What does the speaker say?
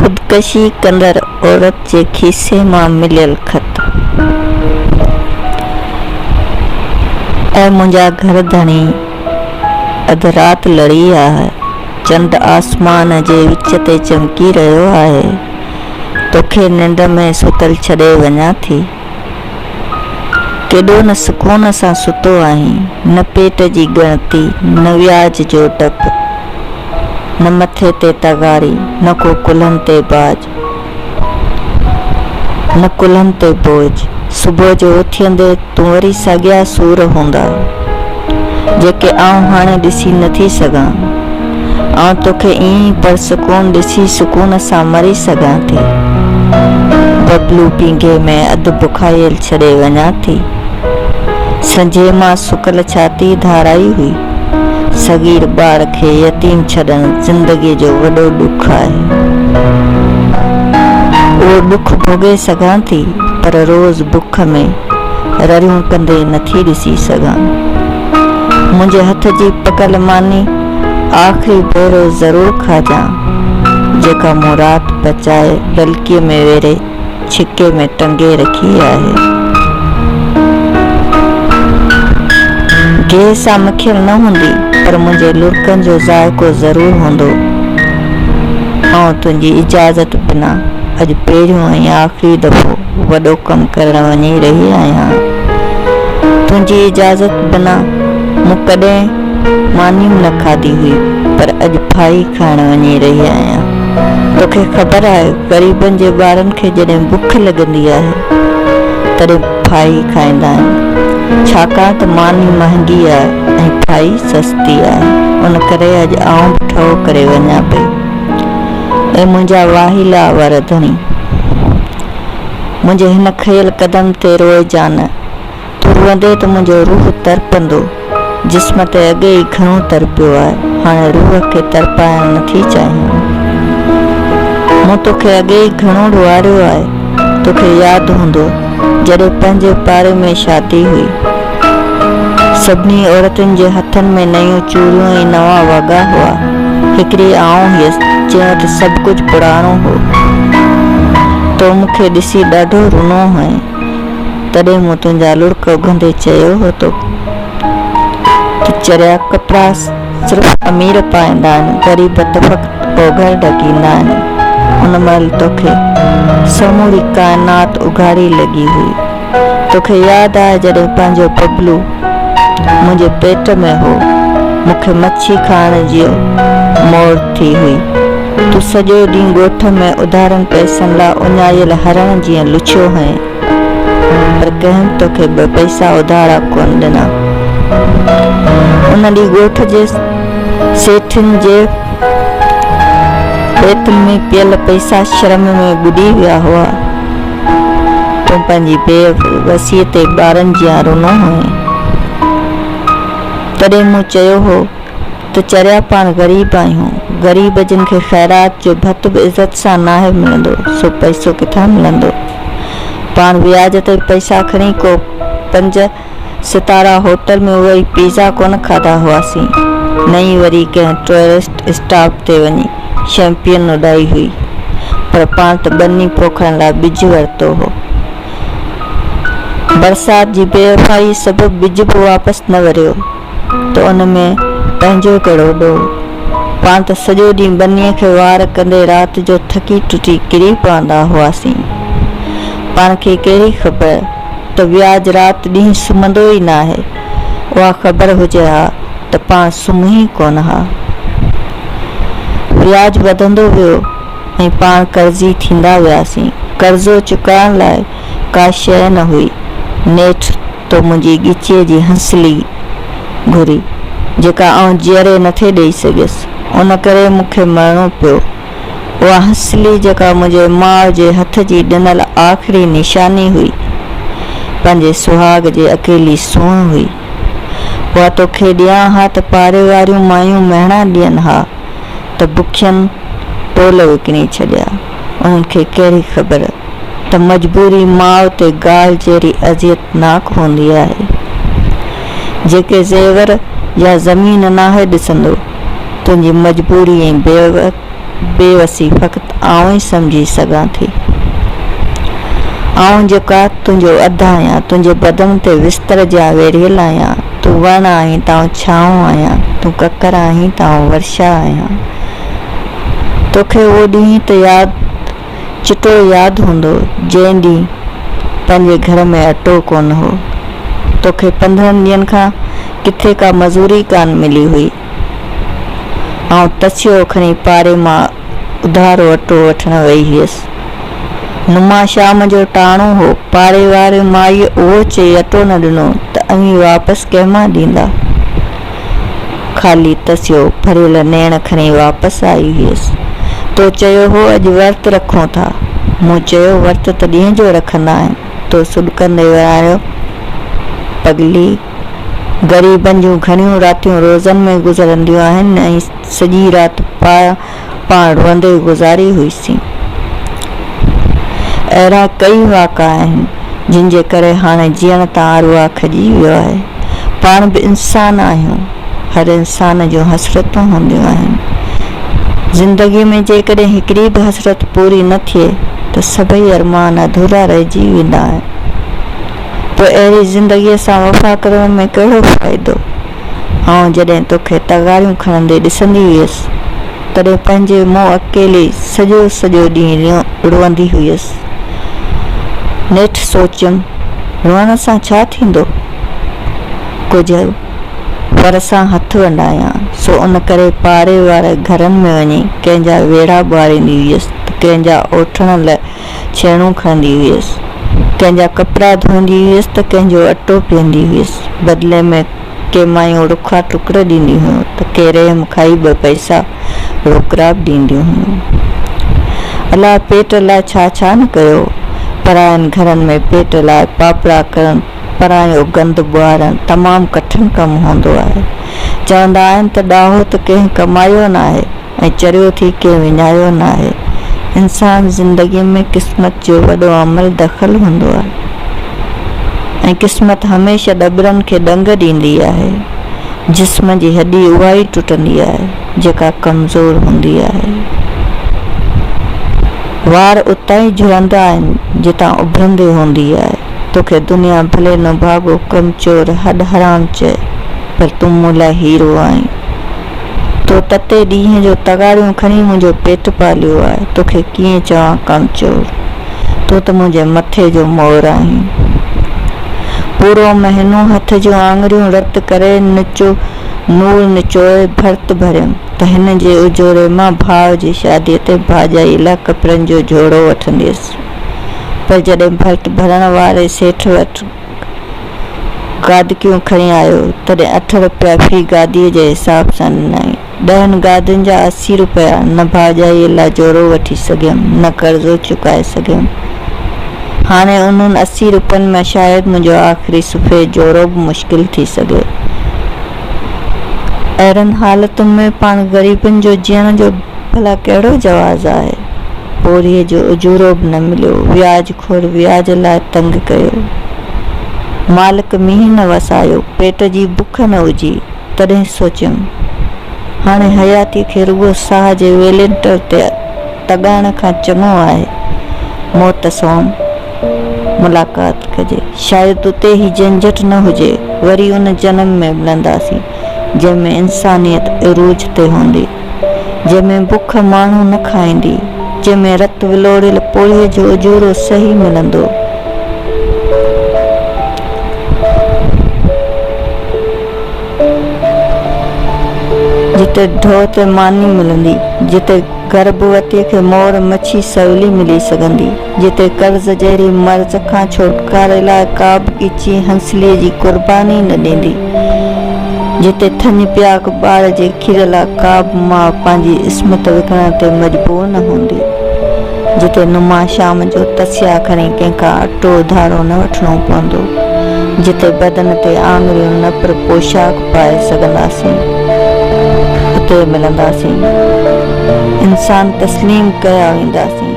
खुदकशी कंदड़ औरत जे खीसे मां मिलियल ख़त। ऐं मुंहिंजा घर धणी, अध रात लड़ी आहे, चंड आसमान जे विच ते चमकी रहियो आहे, तोखे निंड में सुतल छॾे वञा थी। केॾो न सुकून सां सुतो आहीं, न पेट जी ॻणती, न व्याज जो डप, न मथे ते तगारी, न को कुल्हनि ते बाज, न कुल्हनि ते बोझ। सुबुह जो उथंदे तूं वरी साॻिया सूर हूंदा जेके आउं हाणे ॾिसी नथी सघां। आउं तोखे ईअं परसकून ॾिसी सुकून सां मरी सघां थी। बबलू पींघे में अधु बुखायल छॾे वञा थी। संझे मां सुकल छाती धाराई हुई। सगीर ॿार खे यतीम छॾणु ज़िंदगीअ जो वॾो ॾुख आहे। उहो ॾुख भोॻे सघां थी, पर रोज़ बुख में रड़ियूं कंदे नथी ॾिसी सघां। मुंहिंजे हथ जी पकल मानी आख़िरी भेरो ज़रूरु खाजां, जेका मूं राति बचाए नलकीअ में वेड़े छिके में टंगे रखी आहे। गेह सां मखियल न हूंदी, पर मुंहिंजे लुड़कनि जो ज़ाइको ज़रूरु हूंदो। ऐं तुंहिंजी इजाज़त बिना अॼु पहिरियों ऐं आख़िरी दफ़ो वॾो कमु करणु वञी रही आहियां। तुंहिंजी इजाज़त बिना मूं कॾहिं मानियूं न खाधी हुई, पर अॼु फाई खाइणु वञी रही आहियां। तोखे ख़बर आहे, ग़रीबनि जे ॿारनि खे जॾहिं बुख लॻंदी आहे तॾहिं फाई खाईंदा आहिनि, छाकाणि त मानी महांगी आहे ऐं फाई सस्ती आहे। उन करे अॼु आउं बि ठहो करे वञा पई। ऐं मुंहिंजा वाहिला वार धणी, मुंहिंजे हिन खयल कदम ते रोइजां न। तूं रोंदे त मुंहिंजो रूह तरपंदो। जिस्म ते अॻे ई घणो तरपियो आहे, हाणे रूह खे तरपाइणु नथी चाहियां। मूं तोखे अॻे ई घणो रुआरियो आहे। तोखे यादि हूंदो जॾहिं पंहिंजे पाड़े में शादी हुई, सभिनी औरतुनि जे हथनि में नयूं चूड़ियूं ऐं नवां वॻा हुआ। हिकिड़ी आउं हुयसि जंहिं वटि सभु कुझु पुराणो हो। तो मूंखे ॾिसी ॾाढो रुनो हुई। तॾहिं मूं तुंहिंजा लुड़क उघंदे चयो हो त चरिया कपिड़ा सिर्फ़ु अमीर पाईंदा आहिनि, ग़रीब त फ़क़्ति ओघर ढकींदा आहिनि। उन महिल तोखे समूरी काइनात उघाड़ी लॻी हुई। तोखे यादि आहे जॾहिं पंहिंजो बबलू मुंहिंजे पेट में हो, मूंखे मच्छी खाइण जी मोड़ थी हुई। तूं सॼो ॾींहुं ॻोठ में उधारनि पैसनि लाइ उञायल हरण जीअं लुछियो हुएं, पर कंहिं तोखे ॿ पैसा उधारा कोन ॾिना। उन ॾींहुं ॻोठ जे सेठिन जे पेट में पियल पैसा शर्म में ॿुॾी विया हुआ। तूं पंहिंजी बेवसीअ ते ॿारनि जियां रुनो हुएं। तॾहिं मूं चयो हो त चरिया पाण ग़रीब आहियूं। ग़रीब जिन खे ख़ैरात जो भत बि इज़त सां नाहे मिलंदो, सो पैसो किथां मिलंदो। पाण व्याज ते पैसा खणी को 5 सितारा होटल में वही पिज़ा कोन खाधा हुआसीं, न ई वरी कंहिं टूरिस्ट स्टॉप ते वञी शैम्पियन उॾाई हुई, पर पाण त ॿनी पोखण लाइ ॿिज वरितो हो। बरसाति जी बेवफ़ाई सबबु ॿिज बि वापसि न वरियो, त उन में पंहिंजो कहिड़ो ॾोह। पाण त सॼो ॾींहुं ॿनीअ खे वार कंदे राति जो थकी टुटी किरी पवंदा हुआसीं। पाण खे कहिड़ी ख़बर त व्याज राति ॾींहुं सुम्हंदो ई न आहे। उहा ख़बर हुजे हा त पाण सुम्ही कोन हा। व्याज वधंदो वियो ऐं पाण कर्ज़ी थींदा वियासीं। कर्ज़ो चुकाइण लाइ का शइ न हुई। नेठि तो मुंहिंजी ॻिचीअ जी हंसली घुरी, जेका आउं जीअरे नथे ॾेई सघियसि। उन करे मूंखे मरणो पियो। उहा हंसली जेका मुंहिंजे माउ जे हथ जी ॾिनल आख़िरी निशानी हुई, पंहिंजे सुहाग जे अकेली सूंह हुई। उहा तोखे ॾियां हा त पाड़े वारियूं मायूं महिणा ॾियनि हा त बुखियनि टोल विकिणी छॾिया। उन्हनि खे कहिड़ी ख़बर त मजबूरी माउ ते ॻाल्हि जहिड़ी अज़ियतनाक हूंदी आहे। जेके ज़ेवर या ज़मीन नाहे ॾिसंदो, तुंहिंजी मजबूरी ऐं बेवसी फ़क़ति आउं ई सम्झी सघां थी। आउं जेका तुंहिंजो अधु आहियां, तुंहिंजे बदन ते विस्तर जा वेरियल आहियां। तूं वण आहीं त आउं छांव आहियां, तूं ककर आहीं त आउं वर्षा आहियां। तोखे उहो ॾींहुं त चिटो यादि हूंदो जंहिं ॾींहुं पंहिंजे घर में अटो कोन हो। तोखे 15 ॾींहंनि खां किथे का मज़ूरी कान मिली हुई। आउं तसियो खणी पारे मां उधारो अटो वठण वई हुयसि। नुमा शाम जो टाणो हो। पारे वारे माईअ उहो चई अटो न ॾिनो त अवी वापसि कंहिंमां ॾींदा। ख़ाली तसियो भरियल नेण खणी वापसि आई हुयसि। तो चयो हो अॼु वर्त रखूं था। मूं चयो वर्त त ॾींहं जो रखंदा आहिनि। तो सुॾकंदे वियायो, पगली, ग़रीबनि जूं घणियूं रातियूं रोज़नि में गुज़रंदियूं आहिनि ऐं सॼी राति पाण रोंदे गुज़ारी हुईसीं। अहिड़ा कई वाक़ा आहिनि जिन जे करे हाणे जीअण तां अरुआ खजी वियो आहे। पाण बि इंसान आहियूं। हर इंसान जूं हसरतूं हूंदियूं आहिनि। ज़िंदगी में जेकॾहिं हिकिड़ी बि हसरत पूरी न थिए त सभई अरमान अधूरा रहिजी वेंदा आहिनि। पोइ अहिड़ी ज़िंदगीअ सां वफ़ा करण में कहिड़ो फ़ाइदो। ऐं जॾहिं तोखे तगारियूं खणंदे ॾिसंदी हुयसि तॾहिं पंहिंजे मुंहुं अकेले सॼो ॾींहुं रुअंदी हुयसि। नेठि सोचियमि, रुअण सां छा थींदो? कुझु पर सां हथ वंडायां। सो उन करे पारे वारे घरनि में वञी कंहिंजा वेड़ा ॿुआरींदी हुयसि त कंहिंजा ओठण लाइ छेणूं खणंदी हुयसि, कंहिंजा कपिड़ा धोईंदी हुयसि त कंहिंजो अटो पीअंदी हुयसि। बदिले में के मायूं रुखा टुकड़ ॾींदियूं हुयूं त के रेम खाई 2 पैसा रोकड़ा बि ॾींदियूं हुयूं। अलाह पेट लाइ छा छा न कयो। परायनि घरनि में पेट लाइ पापड़ा करणु, परायो गंद ॿुआरणु तमामु कठिन कमु हूंदो आहे। चवंदा आहिनि त ॾाहो त कंहिं कमायो न आहे ऐं चरियो थी कंहिं विञायो न आहे। इंसान ज़िंदगीअ में क़िस्मत जो वॾो अमल दख़ल हूंदो आहे ऐं क़िस्मत हमेशह ॾबरनि खे ॾंग ॾींदी आहे। जिस्म जी हॾी उहा ई टुटंदी आहे जेका कमज़ोर हूंदी आहे। वार उतां ई झुरंदा आहिनि जितां उभरंदे हूंदी आहे। तोखे दुनिया भले न भागो कमचोर हॾ हराम चए, पर तूं मूं लाइ हीरो आहीं। तो तते ॾींहं जो तगारियूं खणी मुंहिंजो पेट पालियो आहे। तोखे कीअं चवां कमचोर? तूं त मुंहिंजे मथे जो मोर आहीं। पूरो महीनो हथ जूं आङुरियूं रत करे नूर निचोए भर्त भरियमि त हिन जे उजोरे मां भाउ जी शादीअ ते भाॼाई लाइ कपिड़नि जो जोड़ो वठंदी हुअसि। पर जॾहिं भर्त भरण वारे सेठ वटि गादकियूं खणी आयो तॾहिं 8 रुपया फी गादीअ जे हिसाब सां ॾिनई। 10 गादियुनि जा 80 रुपया न भाॼाईअ लाइ जोड़ो वठी सघियमि न कर्ज़ो चुकाए सघियमि। हाणे उन्हनि 80 रुपयनि में शायदि मुंहिंजो आख़िरी सुफ़े जोड़ो बि मुश्किल थी सघे। अहिड़नि हालतुनि में पाण ग़रीबनि जो जीअण जो भला कहिड़ो जवाज़ आहे। बोरीअ जो उजूरो बि न मिलियो। व्याज खोर व्याज लाइ तंग कयो। मालिक मींहुं न वसायो, पेट जी बुख न हुजी। तॾहिं सोचियमि हाणे हयाती खे रुगो साह जे वेलेंटर ते तॻाइण खां चङो आहे मौत सां मुलाक़ात कजे। शायदि उते ई झंझट न हुजे। वरी उन जनम में मिलंदासीं जंहिंमें इंसानियत इरूज ते हूंदी, जंहिंमें बुख माण्हू न खाईंदी, जंहिंमें रत विलोड़ियल पोड़ीअ जो उजूरो सही मिलंदो। जिते ढो ते मानी मिलंदी, जिते गर्भवतीअ खे मोर मच्छी सवली मिली सघंदी, जिते कर्ज़ जहिड़ी मर्ज़ खां छुटकारे लाइ का बि ॻिची हंसलीअ जी कुर्बानी न ॾींदी, जिते थञ प्याक ॿार जे खीर लाइ का बि माउ पंहिंजी इस्मत विकिणण ते मजबूर न हूंदी, जिते नुमा शाम जो तसिया खणी कंहिंखां अटो उधारो न वठिणो पवंदो, जिते बदन ते आङुरियूं न पर पोशाक पाए सघंदासीं, उते मिलंदासीं। इंसान तस्लीम कया वेंदासीं।